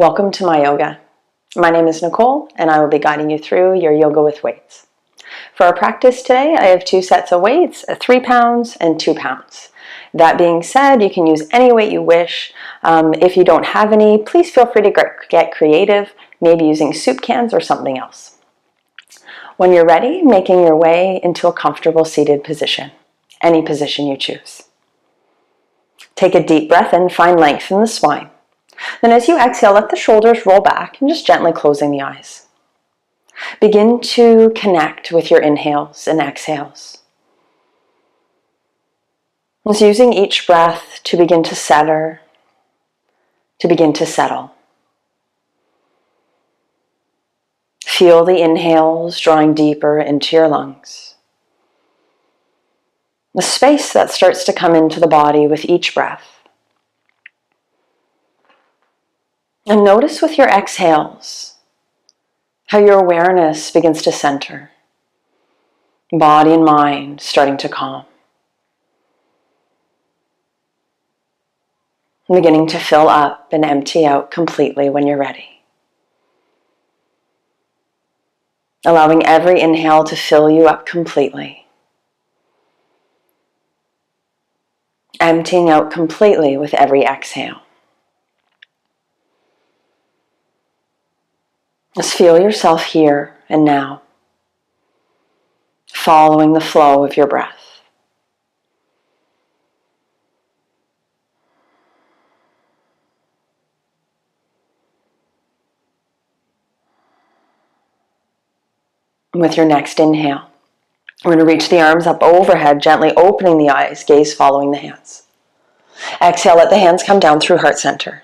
Welcome to my yoga. My name is Nicole and I will be guiding you through your yoga with weights. For our practice today, I have 2 sets of weights, 3 pounds and 2 pounds. That being said, you can use any weight you wish. If you don't have any, please feel free to get creative, maybe using soup cans or something else. When you're ready, making your way into a comfortable seated position, any position you choose. Take a deep breath in, find length in the spine. Then as you exhale, let the shoulders roll back and just gently closing the eyes. Begin to connect with your inhales and exhales. Just using each breath to begin to center, to begin to settle. Feel the inhales drawing deeper into your lungs. The space that starts to come into the body with each breath. And notice with your exhales how your awareness begins to center. Body and mind starting to calm. Beginning to fill up and empty out completely when you're ready. Allowing every inhale to fill you up completely. Emptying out completely with every exhale. Just feel yourself here and now, following the flow of your breath. With your next inhale, we're going to reach the arms up overhead, gently opening the eyes, gaze following the hands. Exhale, let the hands come down through heart center.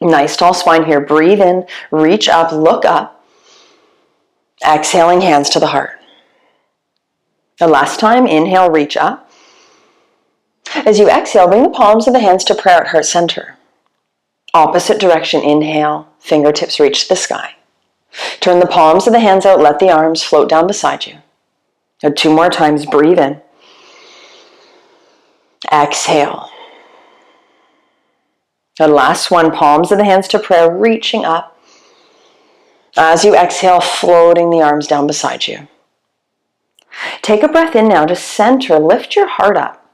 Nice tall spine here. Breathe in, reach up, look up. Exhaling, hands to the heart. The last time, inhale, reach up. As you exhale, bring the palms of the hands to prayer at heart center. Opposite direction, inhale, fingertips reach the sky. Turn the palms of the hands out, let the arms float down beside you. 2 more times, breathe in. Exhale. The last one, palms of the hands to prayer, reaching up. As you exhale, floating the arms down beside you. Take a breath in now to center, lift your heart up.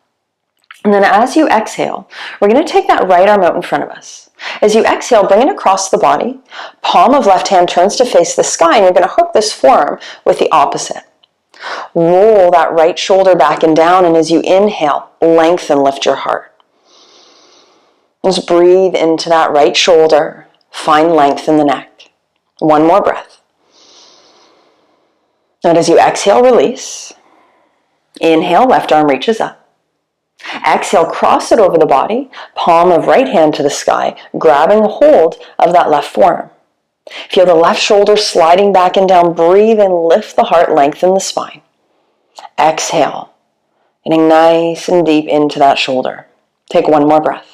And then as you exhale, we're going to take that right arm out in front of us. As you exhale, bring it across the body. Palm of left hand turns to face the sky, and you're going to hook this forearm with the opposite. Roll that right shoulder back and down, and as you inhale, lengthen, lift your heart. Just breathe into that right shoulder. Find length in the neck. 1 more breath. And as you exhale, release. Inhale, left arm reaches up. Exhale, cross it over the body. Palm of right hand to the sky, grabbing a hold of that left forearm. Feel the left shoulder sliding back and down. Breathe in, lift the heart, lengthen the spine. Exhale, getting nice and deep into that shoulder. Take 1 more breath.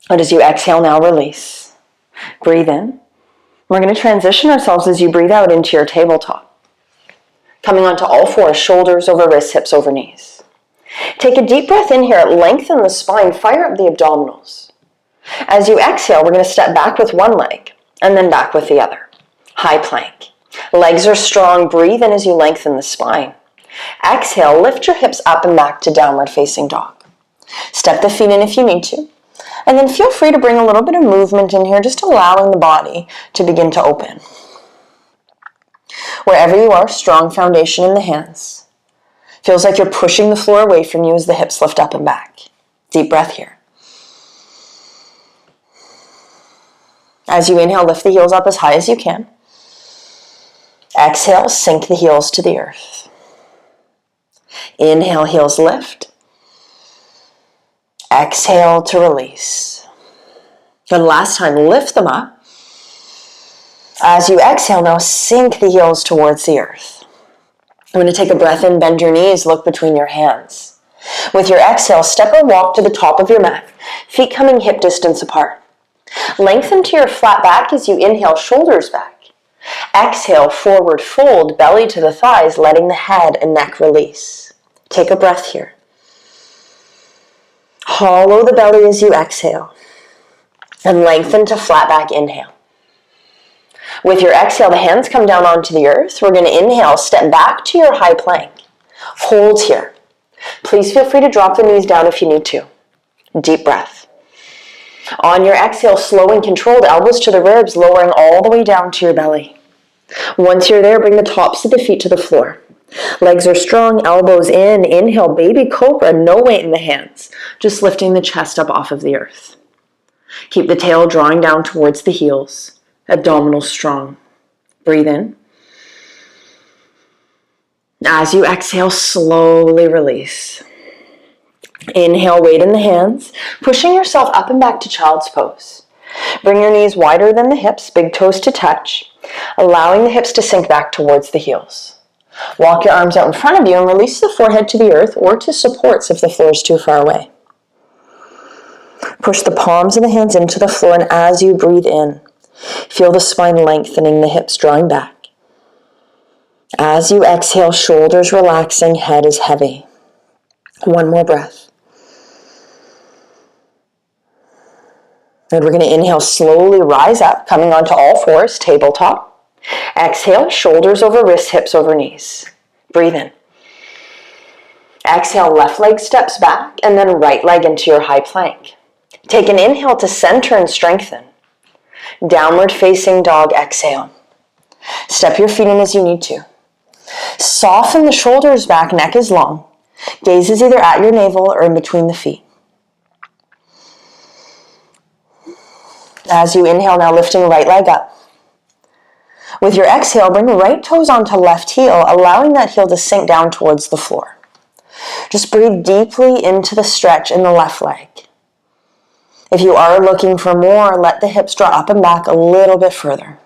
And as you exhale now, release. Breathe in. We're going to transition ourselves as you breathe out into your tabletop. Coming onto all 4, shoulders over wrists, hips over knees. Take a deep breath in here, lengthen the spine, fire up the abdominals. As you exhale, we're going to step back with 1 leg and then back with the other. High plank. Legs are strong, breathe in as you lengthen the spine. Exhale, lift your hips up and back to downward facing dog. Step the feet in if you need to. And then feel free to bring a little bit of movement in here, just allowing the body to begin to open. Wherever you are, strong foundation in the hands. Feels like you're pushing the floor away from you as the hips lift up and back. Deep breath here. As you inhale, lift the heels up as high as you can. Exhale, sink the heels to the earth. Inhale, heels lift. Exhale to release. And last time, lift them up. As you exhale, now sink the heels towards the earth. I'm going to take a breath in, bend your knees, look between your hands. With your exhale, step or walk to the top of your mat, feet coming hip distance apart. Lengthen to your flat back as you inhale, shoulders back. Exhale, forward fold, belly to the thighs, letting the head and neck release. Take a breath here. Hollow the belly as you exhale. And lengthen to flat back inhale. With your exhale, the hands come down onto the earth. We're going to inhale, step back to your high plank. Hold here. Please feel free to drop the knees down if you need to. Deep breath. On your exhale, slow and controlled, elbows to the ribs, lowering all the way down to your belly. Once you're there, bring the tops of the feet to the floor. Legs are strong, elbows in. Inhale, baby cobra, no weight in the hands. Just lifting the chest up off of the earth. Keep the tail drawing down towards the heels. Abdominals strong. Breathe in. As you exhale, slowly release. Inhale, weight in the hands, pushing yourself up and back to child's pose. Bring your knees wider than the hips, big toes to touch, allowing the hips to sink back towards the heels. Walk your arms out in front of you and release the forehead to the earth or to supports if the floor is too far away. Push the palms of the hands into the floor, and as you breathe in, feel the spine lengthening, the hips drawing back. As you exhale, shoulders relaxing, head is heavy. One more breath. And we're going to inhale, slowly rise up, coming onto all fours, tabletop. Exhale, shoulders over wrists, hips over knees. Breathe in. Exhale, left leg steps back, and then right leg into your high plank. Take an inhale to center and strengthen. Downward facing dog, exhale. Step your feet in as you need to. Soften the shoulders back, neck is long. Gaze is either at your navel or in between the feet. As you inhale, now lifting right leg up. With your exhale, bring right toes onto left heel, allowing that heel to sink down towards the floor. Just breathe deeply into the stretch in the left leg. If you are looking for more, let the hips draw up and back a little bit further.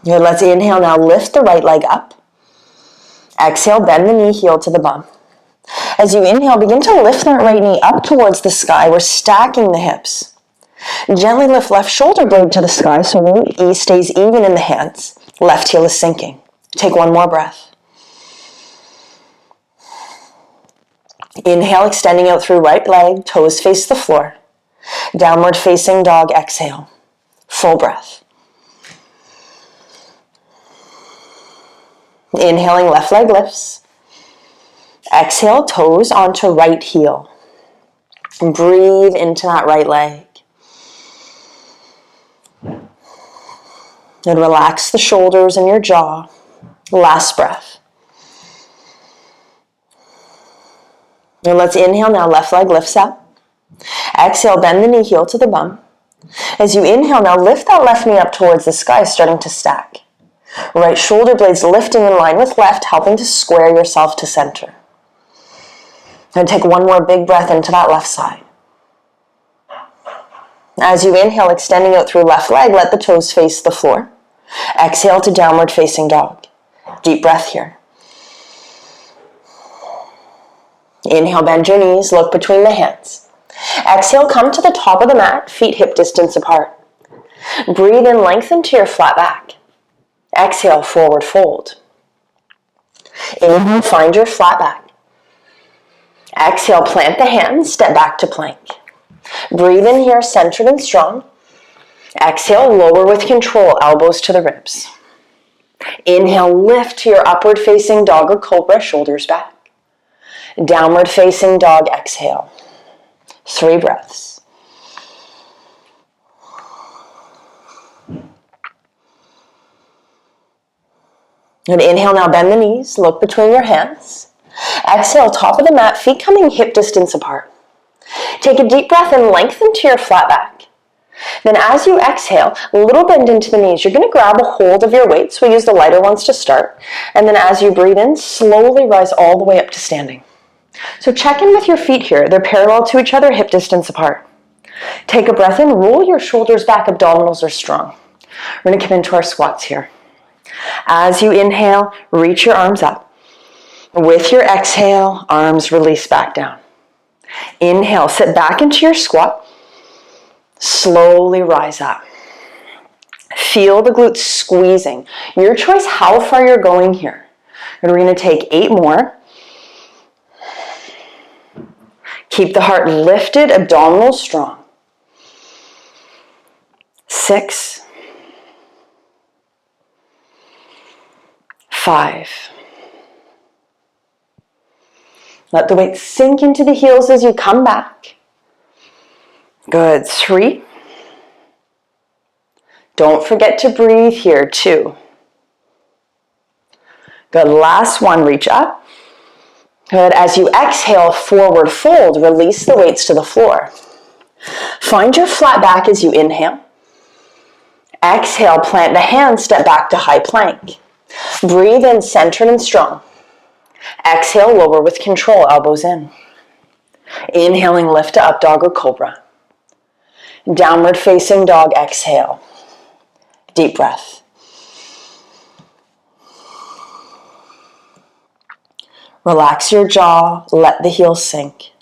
Good, let's inhale now, lift the right leg up. Exhale, bend the knee, heel to the bum. As you inhale, begin to lift that right knee up towards the sky. We're stacking the hips. Gently lift left shoulder blade to the sky so knee stays even in the hands. Left heel is sinking. Take one more breath. Inhale, extending out through right leg, toes face the floor. Downward facing dog, exhale. Full breath. Inhaling, left leg lifts. Exhale, toes onto right heel. Breathe into that right leg. And relax the shoulders and your jaw. Last breath. And let's inhale now, left leg lifts up. Exhale, bend the knee, heel to the bum. As you inhale now, lift that left knee up towards the sky, starting to stack. Right shoulder blades lifting in line with left, helping to square yourself to center. And take one more big breath into that left side. As you inhale, extending out through left leg, let the toes face the floor. Exhale to downward facing dog. Deep breath here. Inhale, bend your knees, look between the hands. Exhale, come to the top of the mat, feet hip distance apart. Breathe in, lengthen to your flat back. Exhale, forward fold. Inhale, find your flat back. Exhale, plant the hands, step back to plank. Breathe in here, centered and strong. Exhale, lower with control, elbows to the ribs. Inhale, lift to your upward facing dog or cobra, shoulders back. Downward facing dog, exhale. 3 breaths. And inhale, now bend the knees, look between your hands. Exhale, top of the mat, feet coming hip distance apart. Take a deep breath and lengthen to your flat back. Then as you exhale, a little bend into the knees. You're going to grab a hold of your weights. We use the lighter ones to start. And then as you breathe in, slowly rise all the way up to standing. So check in with your feet here. They're parallel to each other, hip distance apart. Take a breath in, roll your shoulders back, abdominals are strong. We're going to come into our squats here. As you inhale, reach your arms up. With your exhale, arms release back down. Inhale, sit back into your squat. Slowly rise up. Feel the glutes squeezing. Your choice how far you're going here. And we're going to take 8 more. Keep the heart lifted, abdominals strong. 6, 5. Let the weight sink into the heels as you come back. Good. 3. Don't forget to breathe here. 2. Good. Last 1. Reach up. Good. As you exhale, forward fold. Release the weights to the floor. Find your flat back as you inhale. Exhale, plant the hands, step back to high plank. Breathe in, centered and strong. Exhale, lower with control, elbows in. Inhaling, lift to up dog or cobra. Downward facing dog, exhale. Deep breath. Relax your jaw, let the heels sink.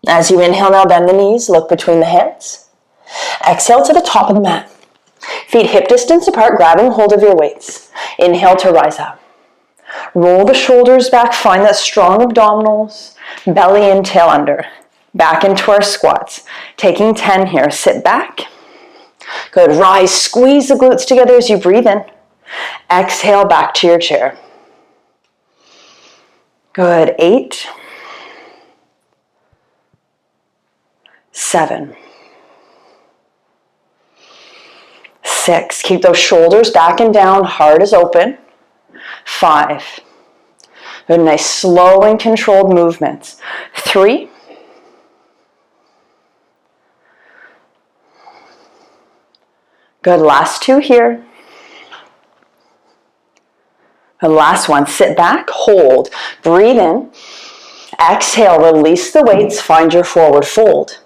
As you inhale now, bend the knees, look between the hands. Exhale to the top of the mat. Feet hip distance apart, grabbing hold of your weights. Inhale to rise up. Roll the shoulders back, find that strong abdominals, belly in, tail under. Back into our squats. Taking 10 here, sit back. Good, rise, squeeze the glutes together as you breathe in. Exhale, back to your chair. Good, 8, 7, 6. Keep those shoulders back and down, heart is open. 5. Good, nice slow and controlled movements. 3. Good, last 2 here. And last 1, sit back, hold, breathe in. Exhale, release the weights, find your forward fold.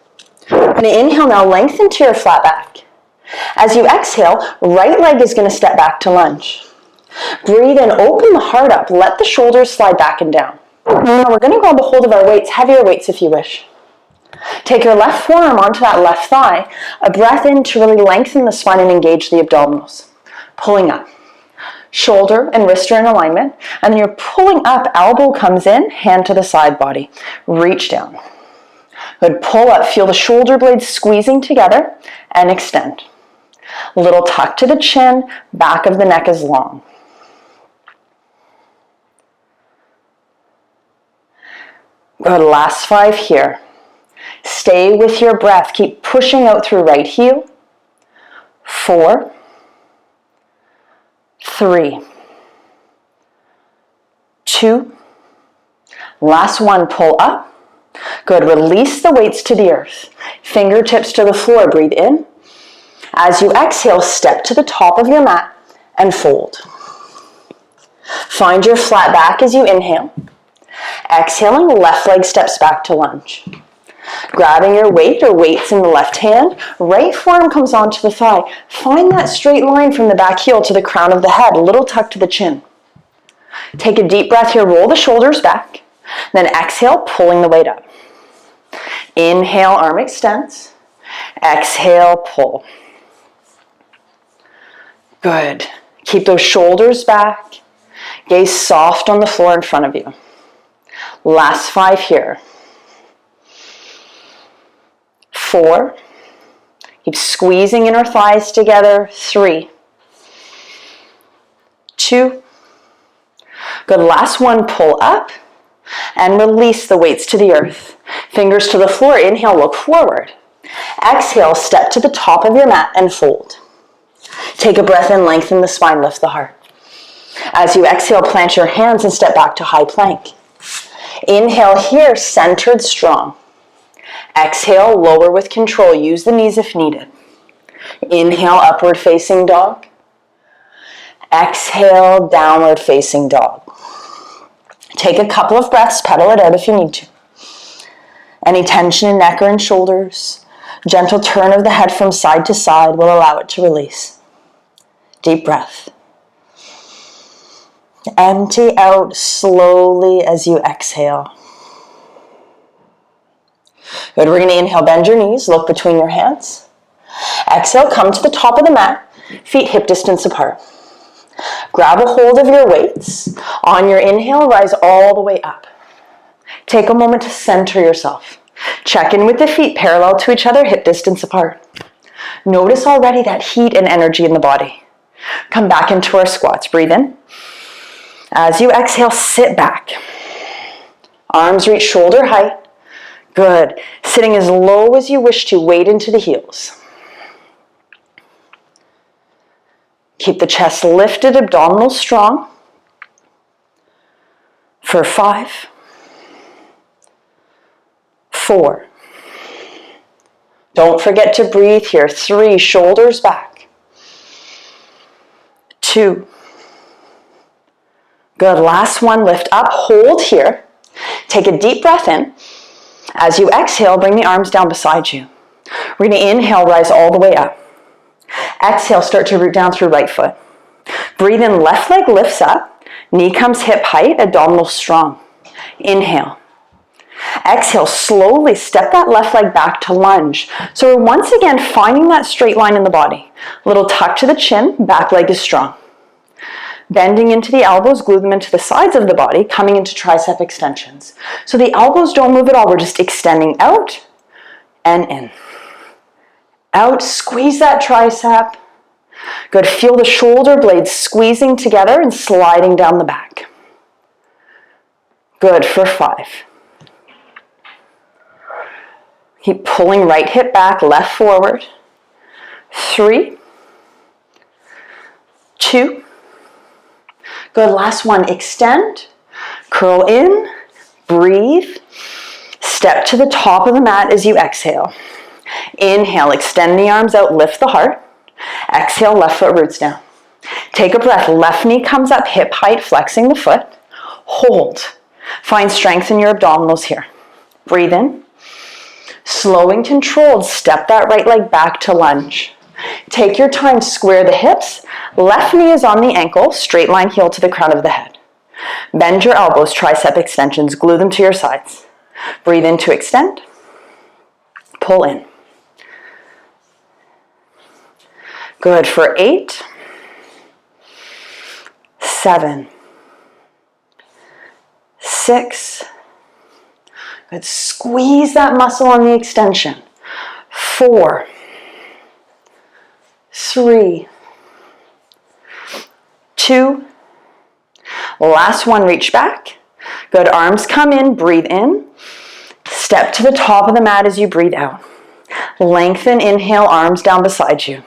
And inhale now, lengthen to your flat back. As you exhale, right leg is going to step back to lunge. Breathe in, open the heart up, let the shoulders slide back and down. Now we're going to grab a hold of our weights, heavier weights if you wish. Take your left forearm onto that left thigh, a breath in to really lengthen the spine and engage the abdominals. Pulling up. Shoulder and wrist are in alignment, and then you're pulling up, elbow comes in, hand to the side body. Reach down. Good, pull up, feel the shoulder blades squeezing together, and extend. Little tuck to the chin, back of the neck is long. Good, last 5 here. Stay with your breath, keep pushing out through right heel. 4, 3, 2, last 1, pull up. Good, release the weights to the earth. Fingertips to the floor, breathe in. As you exhale, step to the top of your mat and fold. Find your flat back as you inhale. Exhaling, left leg steps back to lunge. Grabbing your weight or weights in the left hand, right forearm comes onto the thigh. Find that straight line from the back heel to the crown of the head, a little tuck to the chin. Take a deep breath here, roll the shoulders back. Then exhale, pulling the weight up. Inhale, arm extends. Exhale, pull. Good. Keep those shoulders back. Gaze soft on the floor in front of you. Last 5 here. 4. Keep squeezing inner thighs together. 3, 2. Good, last 1, pull up and release the weights to the earth. Fingers to the floor, inhale, look forward. Exhale, step to the top of your mat and fold. Take a breath in, lengthen the spine, lift the heart. As you exhale, plant your hands and step back to high plank. Inhale here, centered, strong. Exhale, lower with control. Use the knees if needed. Inhale, upward facing dog. Exhale, downward facing dog. Take a couple of breaths, pedal it out if you need to. Any tension in neck or in shoulders, gentle turn of the head from side to side will allow it to release. Deep breath. Empty out slowly as you exhale. Good, we're going to inhale, bend your knees, look between your hands. Exhale, come to the top of the mat, feet hip distance apart. Grab a hold of your weights. On your inhale, rise all the way up. Take a moment to center yourself. Check in with the feet parallel to each other, hip distance apart. Notice already that heat and energy in the body. Come back into our squats. Breathe in. As you exhale, sit back. Arms reach shoulder height. Good. Sitting as low as you wish to, weight into the heels. Keep the chest lifted, abdominals strong. For 5, 4. Don't forget to breathe here. 3, shoulders back. 2. Good. Last one, lift up, hold here. Take a deep breath in. As you exhale, bring the arms down beside you. We're going to inhale, rise all the way up. Exhale, start to root down through right foot. Breathe in, left leg lifts up. Knee comes hip height, abdominals strong. Inhale. Exhale, slowly step that left leg back to lunge. So we're once again finding that straight line in the body. A little tuck to the chin, back leg is strong. Bending into the elbows, glue them into the sides of the body, coming into tricep extensions. So the elbows don't move at all, we're just extending out and in. Out, squeeze that tricep. Good, feel the shoulder blades squeezing together and sliding down the back. Good, for 5. Keep pulling right hip back, left forward. 3, 2. Good, last one, extend, curl in, breathe, step to the top of the mat as you exhale. Inhale, extend the arms out, lift the heart. Exhale, left foot roots down. Take a breath, left knee comes up, hip height, flexing the foot. Hold. Find strength in your abdominals here. Breathe in. Slow and controlled, step that right leg back to lunge. Take your time, square the hips. Left knee is on the ankle, straight line heel to the crown of the head. Bend your elbows, tricep extensions, glue them to your sides. Breathe in to extend. Pull in. Good, for 8, 7, 6. Good, squeeze that muscle on the extension. 4, 3, 2. Last one, reach back. Good, arms come in, breathe in. Step to the top of the mat as you breathe out. Lengthen, inhale, arms down beside you.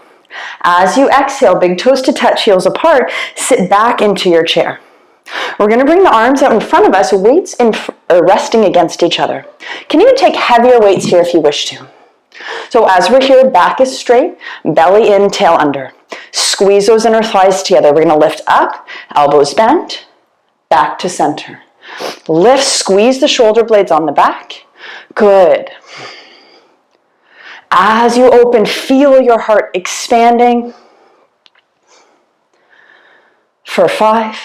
As you exhale, big toes to touch, heels apart, sit back into your chair. We're going to bring the arms out in front of us, weights resting against each other. Can even take heavier weights here if you wish to. So as we're here, back is straight, belly in, tail under. Squeeze those inner thighs together. We're going to lift up, elbows bent, back to center. Lift, squeeze the shoulder blades on the back. Good. As you open, feel your heart expanding. For 5,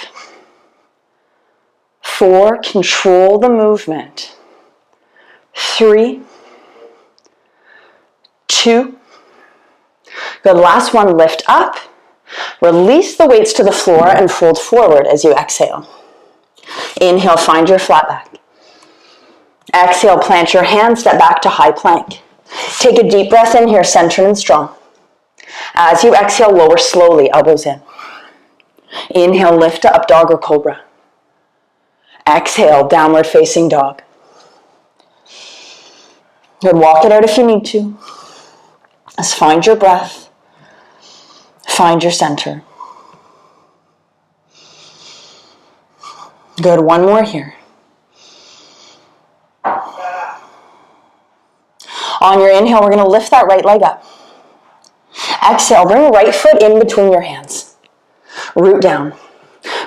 4, control the movement. 3, 2. Good, last one, lift up. Release the weights to the floor and fold forward as you exhale. Inhale, find your flat back. Exhale, plant your hands, step back to high plank. Take a deep breath in here, centered and strong. As you exhale, lower slowly, elbows in. Inhale, lift up, dog or cobra. Exhale, downward facing dog. Good, walk it out if you need to. Just find your breath. Find your center. Good, one more here. On your inhale, we're going to lift that right leg up. Exhale, bring right foot in between your hands. Root down.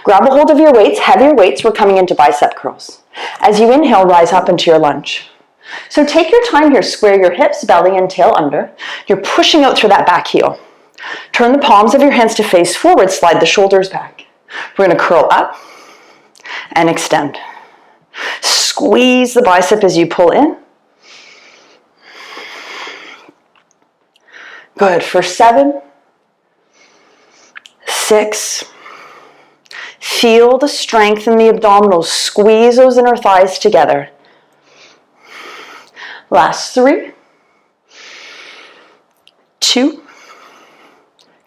Grab a hold of your weights, heavier weights, we're coming into bicep curls. As you inhale, rise up into your lunge. So take your time here, square your hips, belly and tail under. You're pushing out through that back heel. Turn the palms of your hands to face forward, slide the shoulders back. We're going to curl up and extend. Squeeze the bicep as you pull in. Good, for 7, 6. Feel the strength in the abdominals. Squeeze those inner thighs together. Last 3, 2.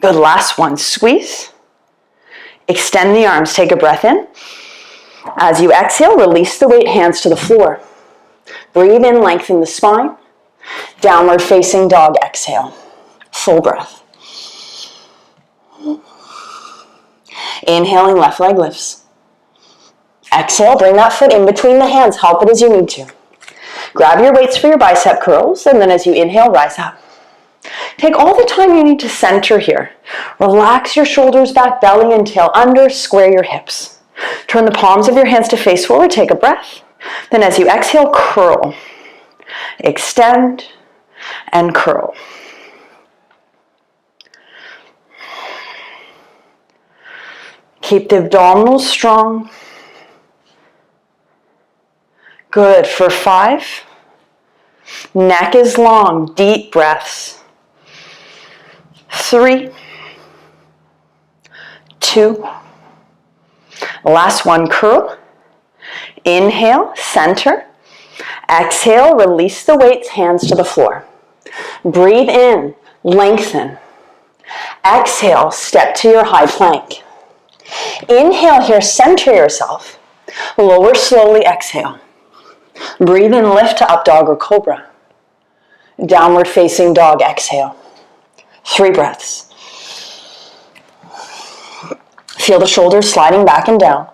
Good, last 1. Squeeze. Extend the arms, take a breath in. As you exhale, release the weight, hands to the floor. Breathe in, lengthen the spine. Downward facing dog, exhale. Full breath. Inhaling, left leg lifts. Exhale, bring that foot in between the hands, help it as you need to. Grab your weights for your bicep curls, and then as you inhale, rise up. Take all the time you need to center here. Relax your shoulders back, belly and tail under, square your hips. Turn the palms of your hands to face forward, take a breath. Then as you exhale, curl. Extend and curl. Keep the abdominals strong. Good, for 5. Neck is long, deep breaths. 3, 2. Last 1, curl. Inhale, center. Exhale, release the weights, hands to the floor. Breathe in, lengthen. Exhale, step to your high plank. Inhale here, center yourself. Lower slowly, exhale. Breathe in, lift to up dog or cobra. Downward facing dog, exhale. 3 breaths. Feel the shoulders sliding back and down.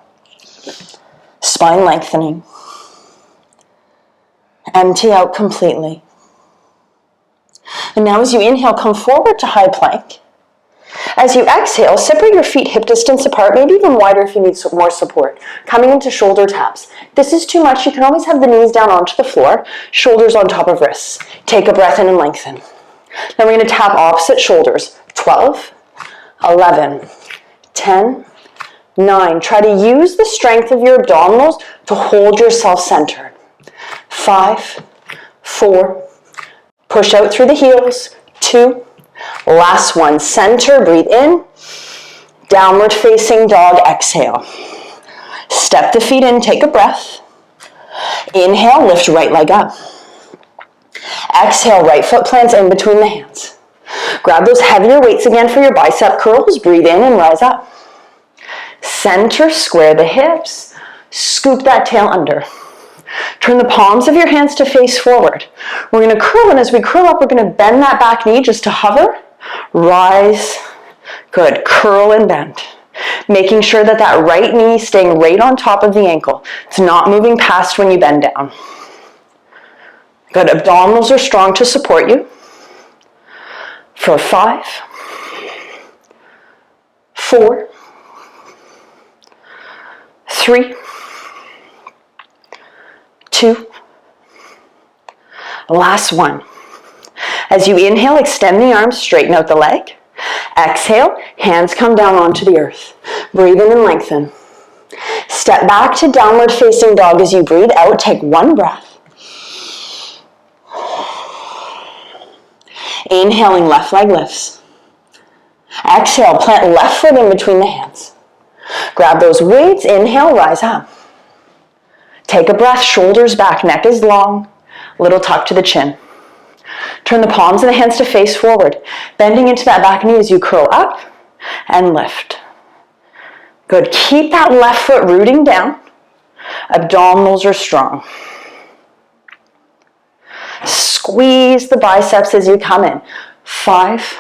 Spine lengthening. Empty out completely. And now as you inhale, come forward to high plank. As you exhale, separate your feet hip distance apart, maybe even wider if you need more support. Coming into shoulder taps. If this is too much, you can always have the knees down onto the floor, shoulders on top of wrists. Take a breath in and lengthen. Then we're going to tap opposite shoulders. 12, 11, 10, 9. Try to use the strength of your abdominals to hold yourself centered. 5, 4, push out through the heels. 2, last 1, center, breathe in. Downward facing dog, exhale. Step the feet in, take a breath. Inhale, lift right leg up. Exhale, right foot plants in between the hands. Grab those heavier weights again for your bicep curls. Breathe in and rise up. Center, square the hips. Scoop that tail under. Turn the palms of your hands to face forward. We're going to curl, and as we curl up, we're going to bend that back knee just to hover. Rise. Good. Curl and bend. Making sure that that right knee is staying right on top of the ankle. It's not moving past when you bend down. Good. Abdominals are strong to support you. For 5, 4, 3, 2. Last 1. As you inhale, extend the arms, straighten out the leg. Exhale, hands come down onto the earth. Breathe in and lengthen. Step back to downward facing dog. As you breathe out, take 1 breath. Inhaling, left leg lifts. Exhale, plant left foot in between the hands. Grab those weights, inhale, rise up. Take a breath, shoulders back, neck is long, little tuck to the chin. Turn the palms of the hands to face forward, bending into that back knee as you curl up and lift. Good, keep that left foot rooting down. Abdominals are strong. Squeeze the biceps as you come in. 5,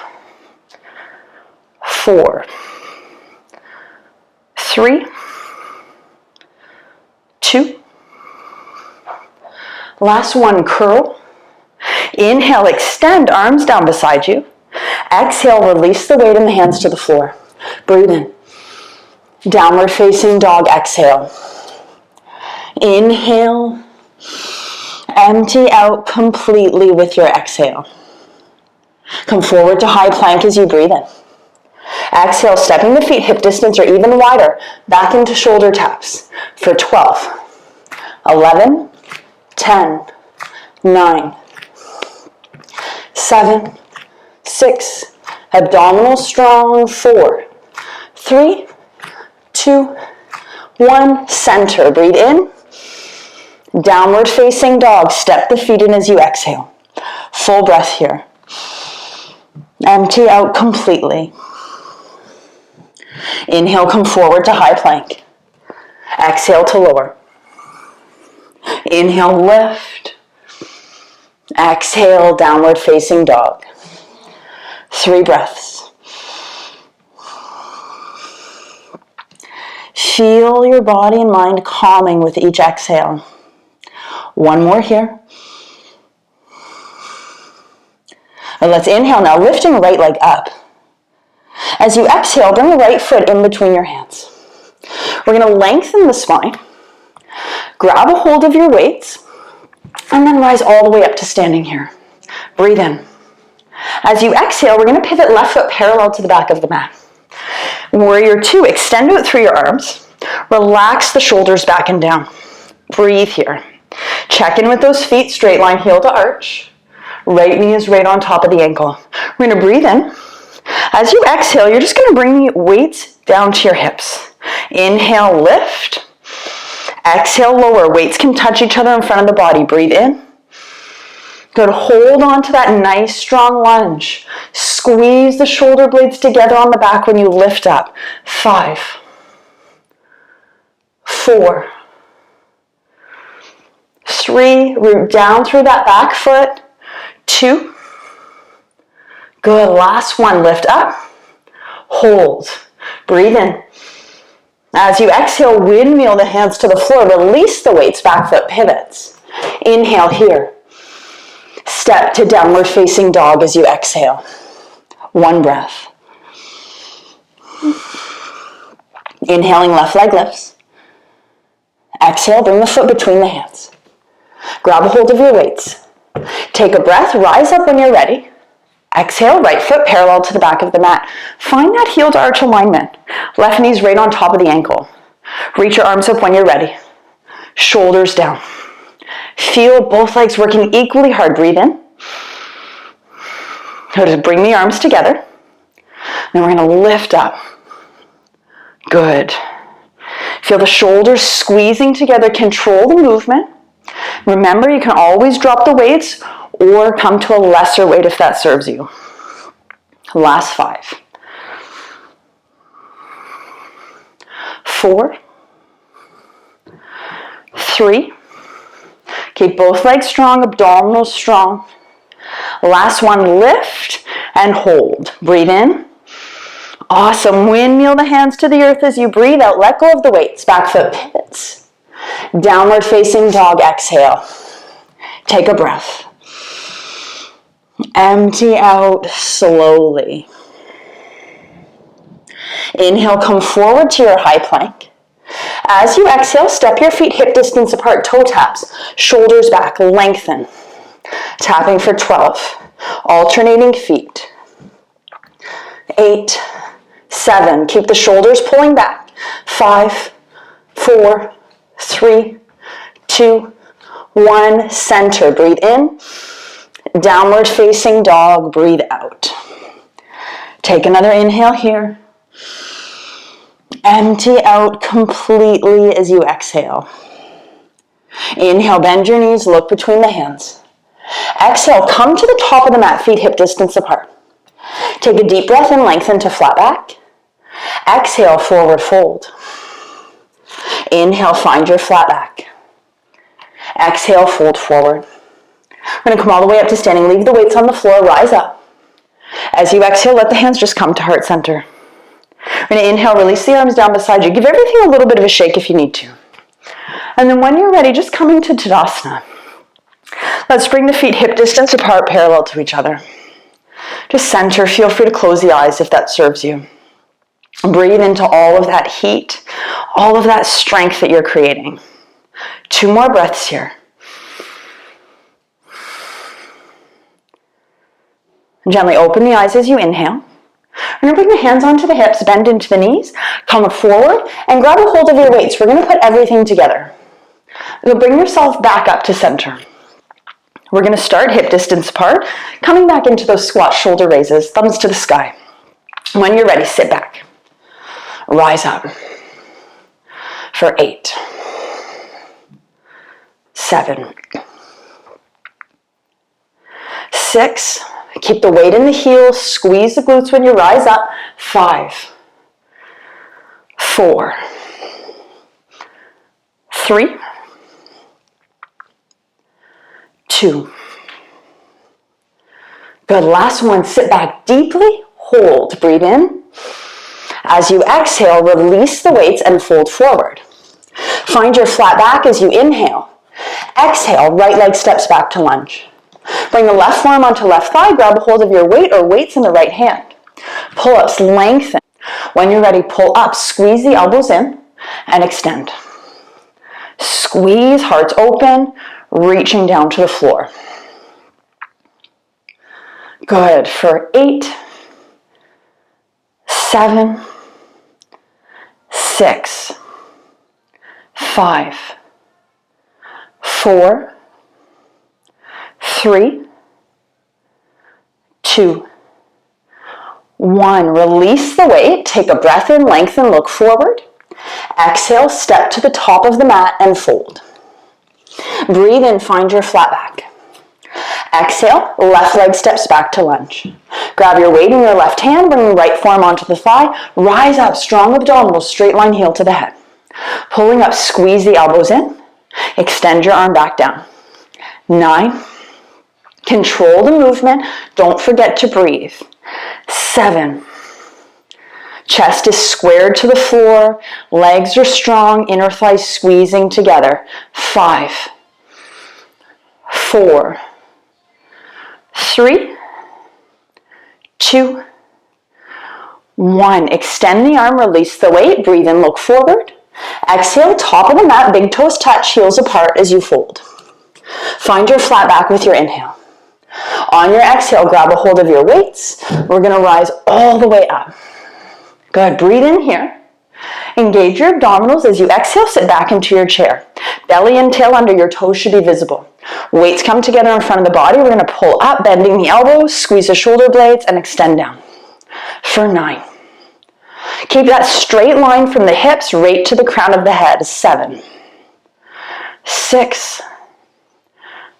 4, 3, 2. Last 1, curl. Inhale, extend, arms down beside you. Exhale, release the weight in the hands to the floor. Breathe in. Downward facing dog, exhale. Inhale. Empty out completely with your exhale. Come forward to high plank as you breathe in. Exhale, stepping the feet hip distance or even wider, back into shoulder taps for 12, 11, 10, 9, 7, 6, abdominal strong, 4, 3, 2, 1, center, breathe in. Downward facing dog. Step the feet in as you exhale. Full breath here. Empty out completely. Inhale, come forward to high plank. Exhale to lower. Inhale, lift. Exhale, downward facing dog. 3 breaths. Feel your body and mind calming with each exhale. 1 more here. And let's inhale now, lifting right leg up. As you exhale, bring the right foot in between your hands. We're going to lengthen the spine. Grab a hold of your weights, and then rise all the way up to standing here. Breathe in. As you exhale, we're going to pivot left foot parallel to the back of the mat. Warrior 2, extend out through your arms. Relax the shoulders back and down. Breathe here. Check in with those feet, straight line, heel to arch. Right knee is right on top of the ankle. We're going to breathe in. As you exhale, you're just going to bring the weights down to your hips. Inhale, lift. Exhale, lower. Weights can touch each other in front of the body. Breathe in. Good. Hold on to that nice strong lunge. Squeeze the shoulder blades together on the back when you lift up. 5, 4, 3. Root down through that back foot. 2. Good. Last one. Lift up. Hold. Breathe in. As you exhale, windmill the hands to the floor. Release the weights. Back foot pivots. Inhale here. Step to downward facing dog as you exhale. 1 breath. Inhaling, left leg lifts. Exhale, bring the foot between the hands. Grab a hold of your weights. Take a breath, rise up when you're ready. Exhale, right foot parallel to the back of the mat. Find that heel to arch alignment. Left knee's right on top of the ankle. Reach your arms up when you're ready. Shoulders down. Feel both legs working equally hard. Breathe in. Now just bring the arms together. Then we're going to lift up. Good. Feel the shoulders squeezing together. Control the movement. Remember, you can always drop the weights or come to a lesser weight if that serves you. Last 5. 4. 3. Keep both legs strong, abdominals strong. Last one, lift and hold. Breathe in. Awesome. Windmill the hands to the earth as you breathe out. Let go of the weights. Back foot pivots. Downward facing dog. Exhale. Take a breath. Empty out slowly. Inhale, come forward to your high plank. As you exhale, step your feet hip distance apart, toe taps, shoulders back, lengthen. Tapping for 12. Alternating feet. 8, 7. Keep the shoulders pulling back. 5, 4, 3, 2, 1. Center. Breathe in. Downward facing dog. Breathe out. Take another inhale here. Empty out completely as you exhale. Inhale, bend your knees, look between the hands. Exhale, come to the top of the mat, feet hip distance apart. Take a deep breath and lengthen to flat back. Exhale, forward fold. Inhale, find your flat back. Exhale, fold forward. We're going to come all the way up to standing. Leave the weights on the floor, rise up. As you exhale, let the hands just come to heart center. We're going to inhale, release the arms down beside you. Give everything a little bit of a shake if you need to. And then when you're ready, just coming to Tadasana. Let's bring the feet hip distance apart, parallel to each other. Just center. Feel free to close the eyes if that serves you. Breathe into all of that heat, all of that strength that you're creating. 2 more breaths here. Gently open the eyes as you inhale. We're going to bring the hands onto the hips, bend into the knees, come forward, and grab a hold of your weights. We're going to put everything together. You'll bring yourself back up to center. We're going to start hip distance apart, coming back into those squat shoulder raises, thumbs to the sky. When you're ready, sit back. Rise up for 8, 7, 6, keep the weight in the heels, squeeze the glutes when you rise up, 5, 4, 3, 2. Good, last one, sit back deeply, hold, breathe in. As you exhale, release the weights and fold forward. Find your flat back as you inhale. Exhale, right leg steps back to lunge. Bring the left forearm onto left thigh, grab a hold of your weight or weights in the right hand. Pull-ups, lengthen. When you're ready, pull up, squeeze the elbows in, and extend. Squeeze, hearts open, reaching down to the floor. Good, for 8, 7, 6, 5, 4, 3, 2, 1. Release the weight, take a breath in, lengthen, look forward. Exhale, step to the top of the mat and fold. Breathe in, find your flat back. Exhale, left leg steps back to lunge. Grab your weight in your left hand, bring your right forearm onto the thigh, rise up, strong abdominals, straight line heel to the head. Pulling up, squeeze the elbows in, extend your arm back down. 9, control the movement, don't forget to breathe. 7, chest is squared to the floor, legs are strong, inner thighs squeezing together. 5, 4, 3, 2, 1. Extend the arm, release the weight, breathe in, look forward. Exhale, top of the mat, big toes touch, heels apart as you fold. Find your flat back with your inhale. On your exhale, grab a hold of your weights. We're going to rise all the way up. Good, breathe in here. Engage your abdominals as you exhale, sit back into your chair. Belly and tail under, your toes should be visible. Weights come together in front of the body. We're going to pull up, bending the elbows, squeeze the shoulder blades, and extend down. For 9. Keep that straight line from the hips right to the crown of the head. 7, 6,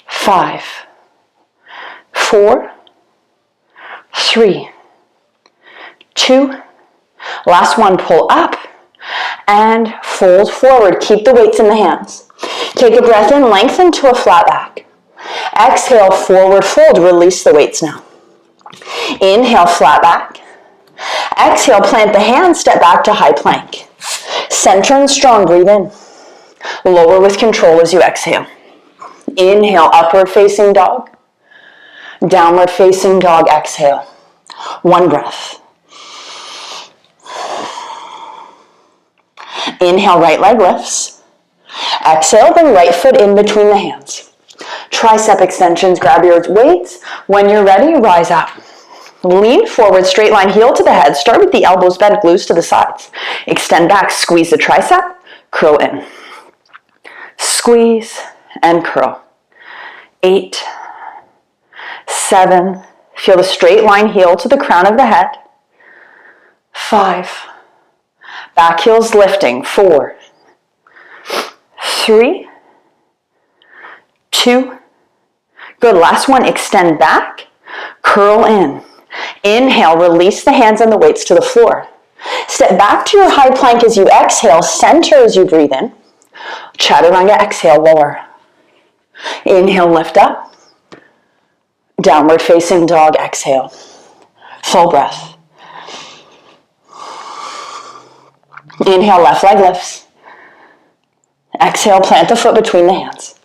5, 4, 3, 2, last one, pull up and fold forward. Keep the weights in the hands. Take a breath in, lengthen to a flat back. Exhale, forward fold, release the weights now. Inhale, flat back. Exhale, plant the hands, step back to high plank. Center and strong, breathe in. Lower with control as you exhale. Inhale, upward facing dog. Downward facing dog, exhale. One breath. Inhale, right leg lifts. Exhale, bring right foot in between the hands. Tricep extensions, grab your weights. When you're ready, rise up. Lean forward, straight line, heel to the head. Start with the elbows bent, glutes to the sides. Extend back, squeeze the tricep, curl in. Squeeze and curl. 8, 7, feel the straight line, heel to the crown of the head. 5, back heels lifting. 4, 3, 2, good. Last one, extend back, curl in. Inhale, release the hands and the weights to the floor. Step back to your high plank as you exhale, center as you breathe in. Chaturanga, exhale, lower. Inhale, lift up. Downward facing dog, exhale. Full breath. Inhale, left leg lifts. Exhale, plant the foot between the hands.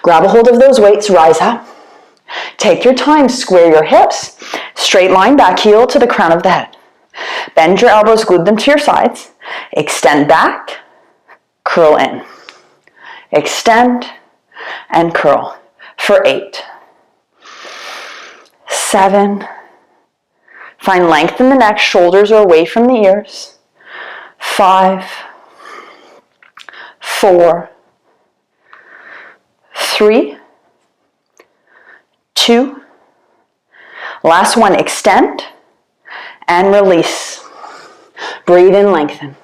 Grab a hold of those weights, rise up. Take your time, square your hips. Straight line, back heel to the crown of the head. Bend your elbows, glue them to your sides. Extend back, curl in. Extend and curl for 8, 7. Find length in the neck, shoulders are away from the ears. 5, 4, 3, 2. Last one, extend and release. Breathe in, lengthen.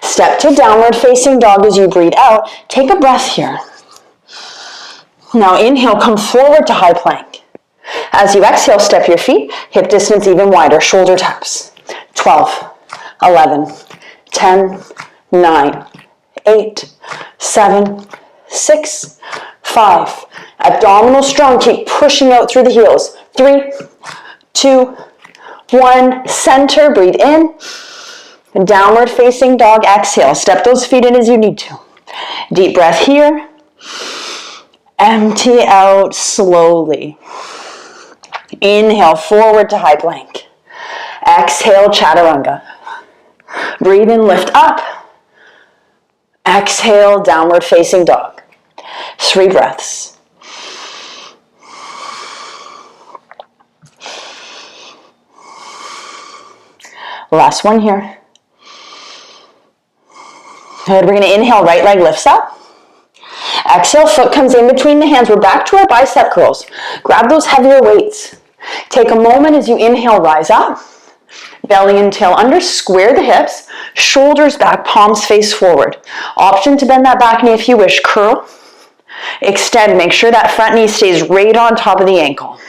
Step to downward facing dog as you breathe out. Take a breath here. Now inhale, come forward to high plank. As you exhale, step your feet, hip distance even wider, shoulder taps. 12, 11, 10, 9, 8, 7, 6, 5. Abdominal strong, keep pushing out through the heels. 3, 2, 1, center, breathe in. Downward facing dog, exhale. Step those feet in as you need to. Deep breath here. Empty out slowly. Inhale, forward to high plank. Exhale, chaturanga. Breathe in, lift up. Exhale, downward facing dog. 3 breaths. Last one here. Good, we're going to inhale, right leg lifts up. Exhale, foot comes in between the hands. We're back to our bicep curls. Grab those heavier weights. Take a moment as you inhale, rise up. Belly and tail under, square the hips, shoulders back, palms face forward. Option to bend that back knee if you wish. Curl, extend, make sure that front knee stays right on top of the ankle.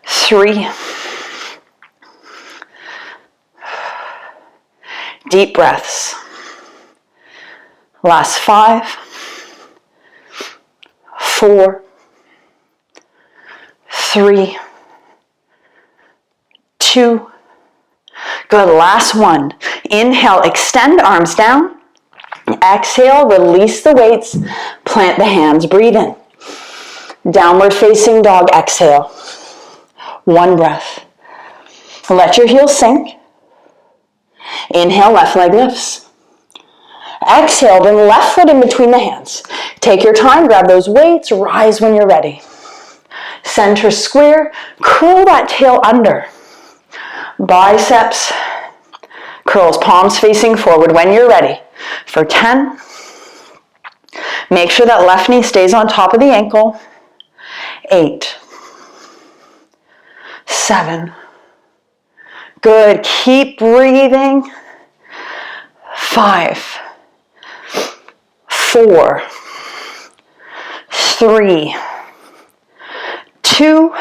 3. Deep breaths. Last 5, 4, 3, 2. Good, last one. Inhale, extend arms down. Exhale, release the weights, plant the hands, breathe in. Downward facing dog, exhale. 1 breath. Let your heels sink. Inhale, left leg lifts. Exhale, bring left foot in between the hands. Take your time, grab those weights, rise when you're ready. Center square, curl that tail under. Biceps curls, palms facing forward when you're ready. For 10, make sure that left knee stays on top of the ankle. 8, 7, good, keep breathing. 5, 4, 3, 2,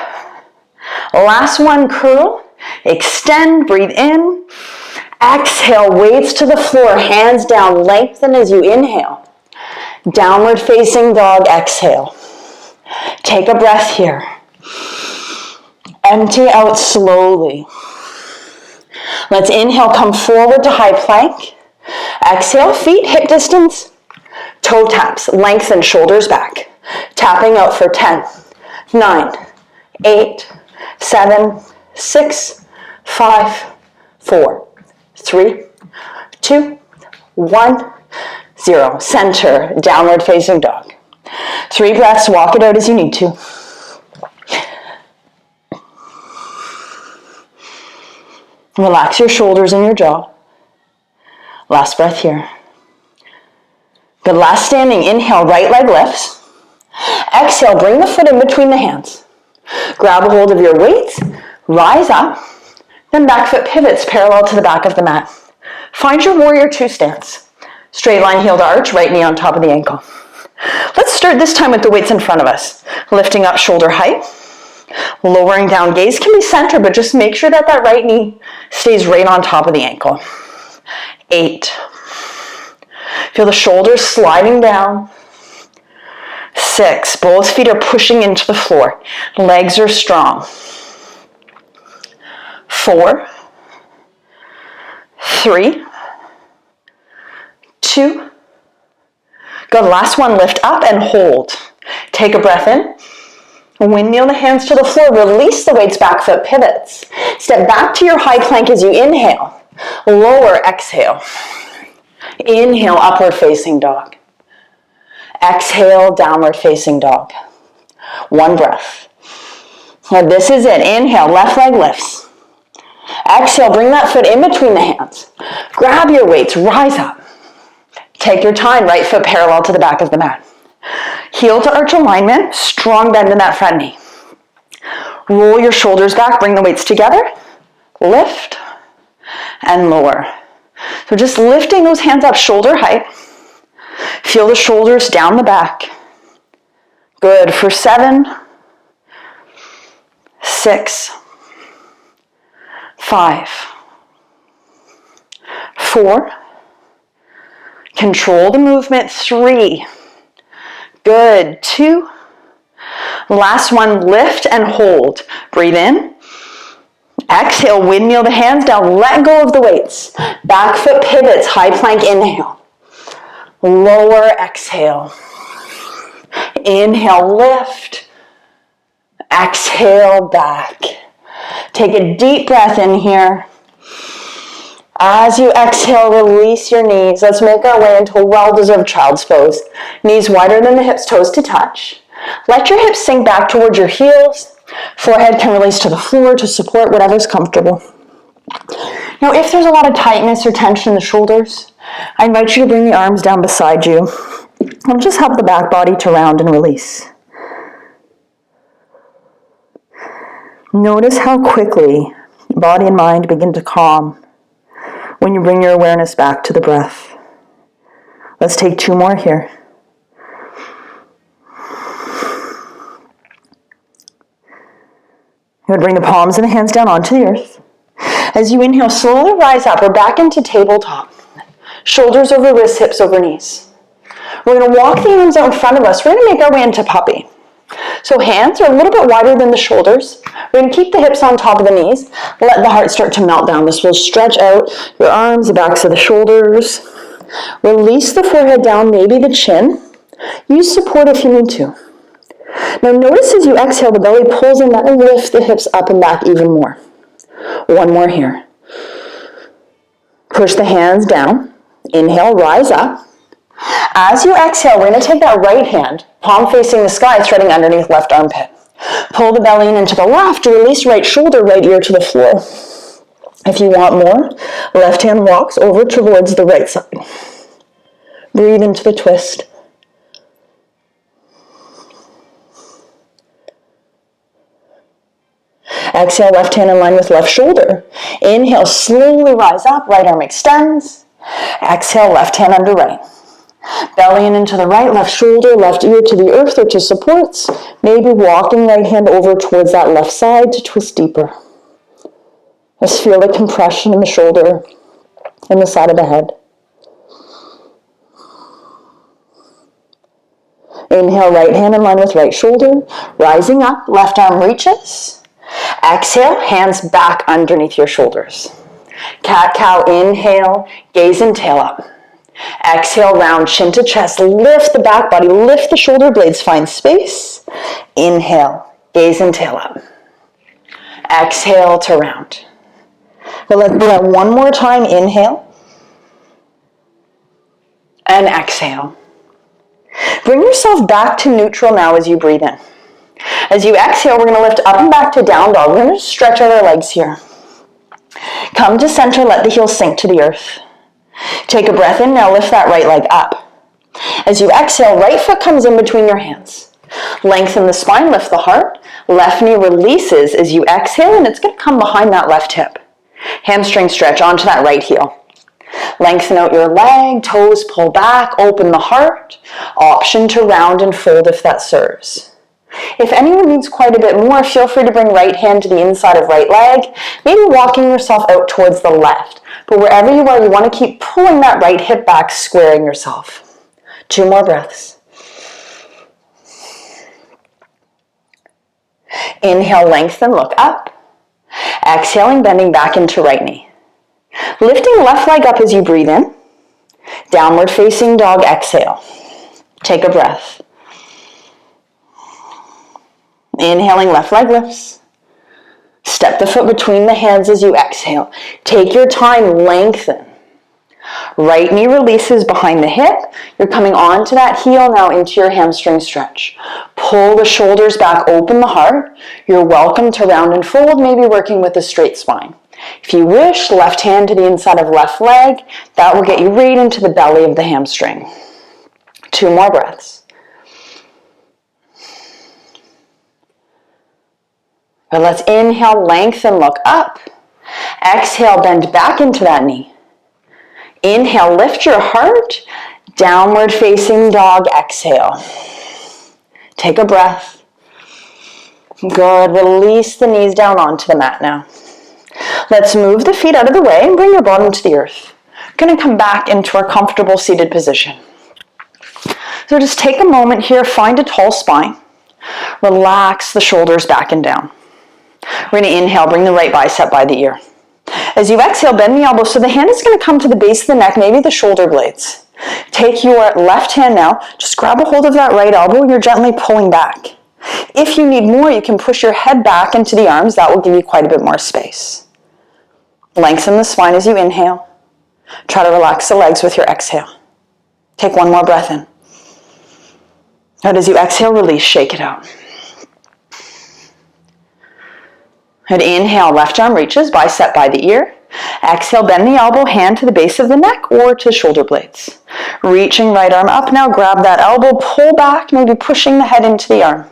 last one, curl, extend, breathe in, exhale, weights to the floor, hands down, lengthen as you inhale. Downward facing dog, exhale. Take a breath here. Empty out slowly. Let's inhale, come forward to high plank. Exhale, feet hip distance, toe taps, lengthen, shoulders back. Tapping out for 10, 9, 8, 7, 6, 5, 4, 3, 2, 1, 0. Center, downward facing dog. 3 breaths, walk it out as you need to. Relax your shoulders and your jaw. Last breath here. Good, last standing. Inhale, right leg lifts. Exhale, bring the foot in between the hands. Grab a hold of your weights, rise up, then back foot pivots parallel to the back of the mat. Find your warrior 2 stance. Straight line heel to arch, right knee on top of the ankle. Let's start this time with the weights in front of us. Lifting up shoulder height, lowering down, gaze can be center, but just make sure that that right knee stays right on top of the ankle. 8. Feel the shoulders sliding down. 6. Both feet are pushing into the floor. Legs are strong. 4, 3, 2. Good, last one, lift up and hold. Take a breath in. Windmill the hands to the floor, release the weights, back foot pivots. Step back to your high plank as you inhale. Lower, exhale. Inhale, upward facing dog. Exhale, downward facing dog. 1 breath. Now this is it. Inhale, left leg lifts. Exhale, bring that foot in between the hands. Grab your weights, rise up. Take your time, right foot parallel to the back of the mat. Heel to arch alignment, strong bend in that front knee. Roll your shoulders back, bring the weights together. Lift and lower. So just lifting those hands up shoulder height. Feel the shoulders down the back. Good. For 7, 6, 5, 4. Control the movement. 3. Good. 2. Last one, lift and hold. Breathe in. Exhale, windmill the hands down. Let go of the weights. Back foot pivots, high plank, inhale. Lower, exhale. Inhale, lift. Exhale, back. Take a deep breath in here. As you exhale, release your knees. Let's make our way into a well-deserved child's pose. Knees wider than the hips, toes to touch. Let your hips sink back towards your heels. Forehead can release to the floor to support whatever's comfortable. Now, if there's a lot of tightness or tension in the shoulders, I invite you to bring the arms down beside you and just help the back body to round and release. Notice how quickly body and mind begin to calm when you bring your awareness back to the breath. Let's take 2 more here. You would bring the palms and the hands down onto the earth. As you inhale, slowly rise up or back into tabletop. Shoulders over wrists, hips over knees. We're going to walk the arms out in front of us. We're going to make our way into puppy. So hands are a little bit wider than the shoulders. We're going to keep the hips on top of the knees. Let the heart start to melt down. This will stretch out your arms, the backs of the shoulders. Release the forehead down, maybe the chin. Use support if you need to. Now notice as you exhale, the belly pulls in. That will lift the hips up and back even more. 1 more here. Push the hands down. Inhale, rise up. As you exhale, we're going to take that right hand, palm facing the sky, threading underneath left armpit. Pull the belly in into the left, release right shoulder, right ear to the floor. If you want more, left hand walks over towards the right side. Breathe into the twist. Exhale, left hand in line with left shoulder. Inhale, slowly rise up, right arm extends. Exhale, left hand under right. Belly in into the right, left shoulder, left ear to the earth or to supports. Maybe walking right hand over towards that left side to twist deeper. Just feel the compression in the shoulder and the side of the head. Inhale, right hand in line with right shoulder. Rising up, left arm reaches. Exhale, hands back underneath your shoulders. Cat-cow, inhale, gaze and tail up. Exhale, round chin to chest. Lift the back body, lift the shoulder blades, find space. Inhale, gaze and tail up. Exhale to round. But let's do that 1 more time. Inhale. And exhale. Bring yourself back to neutral now as you breathe in. As you exhale, we're going to lift up and back to down dog. We're going to stretch out our legs here. Come to center, let the heels sink to the earth. Take a breath in, now lift that right leg up. As you exhale, right foot comes in between your hands. Lengthen the spine, lift the heart. Left knee releases as you exhale, and it's going to come behind that left hip. Hamstring stretch onto that right heel. Lengthen out your leg, toes pull back, open the heart. Option to round and fold if that serves. If anyone needs quite a bit more, feel free to bring right hand to the inside of right leg, maybe walking yourself out towards the left. But wherever you are, you want to keep pulling that right hip back, squaring yourself. 2 more breaths. Inhale, lengthen, look up. Exhaling, bending back into right knee. Lifting left leg up as you breathe in. Downward facing dog, exhale. Take a breath. Inhaling, left leg lifts. Step the foot between the hands as you exhale. Take your time, lengthen. Right knee releases behind the hip. You're coming onto that heel now into your hamstring stretch. Pull the shoulders back, open the heart. You're welcome to round and fold, maybe working with a straight spine. If you wish, left hand to the inside of left leg. That will get you right into the belly of the hamstring. 2 more breaths. But let's inhale, lengthen, look up. Exhale, bend back into that knee. Inhale, lift your heart. Downward facing dog, exhale. Take a breath. Good. Release the knees down onto the mat now. Let's move the feet out of the way and bring your bottom to the earth. We're going to come back into our comfortable seated position. So just take a moment here, find a tall spine. Relax the shoulders back and down. We're going to inhale, bring the right bicep by the ear. As you exhale, bend the elbow so the hand is going to come to the base of the neck, maybe the shoulder blades. Take your left hand now, just grab a hold of that right elbow and you're gently pulling back. If you need more, you can push your head back into the arms. That will give you quite a bit more space. Lengthen the spine as you inhale. Try to relax the legs with your exhale. Take one more breath in. And as you exhale, release, shake it out. And inhale, left arm reaches, bicep by the ear. Exhale, bend the elbow, hand to the base of the neck or to shoulder blades. Reaching right arm up now, grab that elbow, pull back, maybe pushing the head into the arm.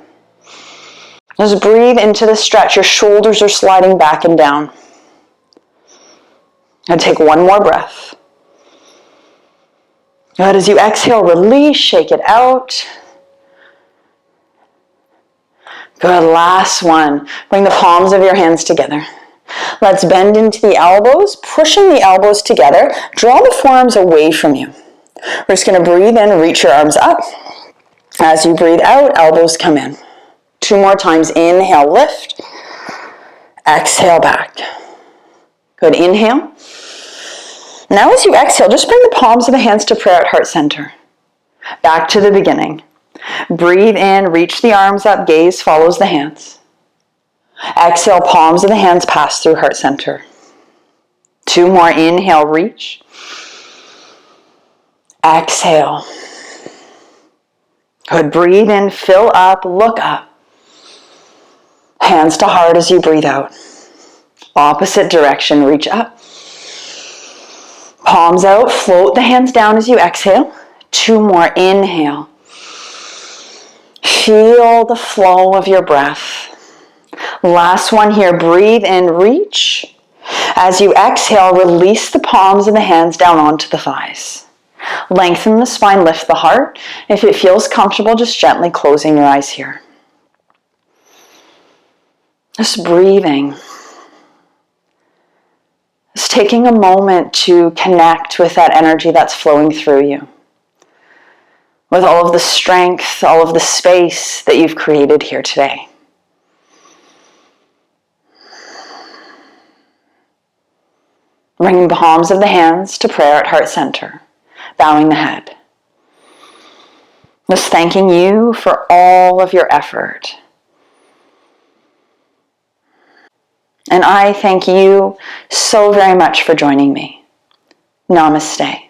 Just breathe into the stretch. Your shoulders are sliding back and down. And take one more breath. Good. As you exhale, release, shake it out. Good. Last one. Bring the palms of your hands together. Let's bend into the elbows, pushing the elbows together. Draw the forearms away from you. We're just going to breathe in, reach your arms up. As you breathe out, elbows come in. 2 more times. Inhale, lift. Exhale, back. Good. Inhale. Now as you exhale, just bring the palms of the hands to prayer at heart center. Back to the beginning. Breathe in, reach the arms up, gaze follows the hands. Exhale, palms of the hands pass through heart center. 2 more. Inhale, reach. Exhale. Good. Breathe in, fill up, look up. Hands to heart as you breathe out. Opposite direction, reach up. Palms out, float the hands down as you exhale. 2 more. Inhale. Feel the flow of your breath. Last one here. Breathe in, reach. As you exhale, release the palms of the hands down onto the thighs. Lengthen the spine, lift the heart. If it feels comfortable, just gently closing your eyes here. Just breathing. Just taking a moment to connect with that energy that's flowing through you. With all of the strength, all of the space that you've created here today. Bringing the palms of the hands to prayer at heart center, bowing the head. Just thanking you for all of your effort. And I thank you so very much for joining me. Namaste.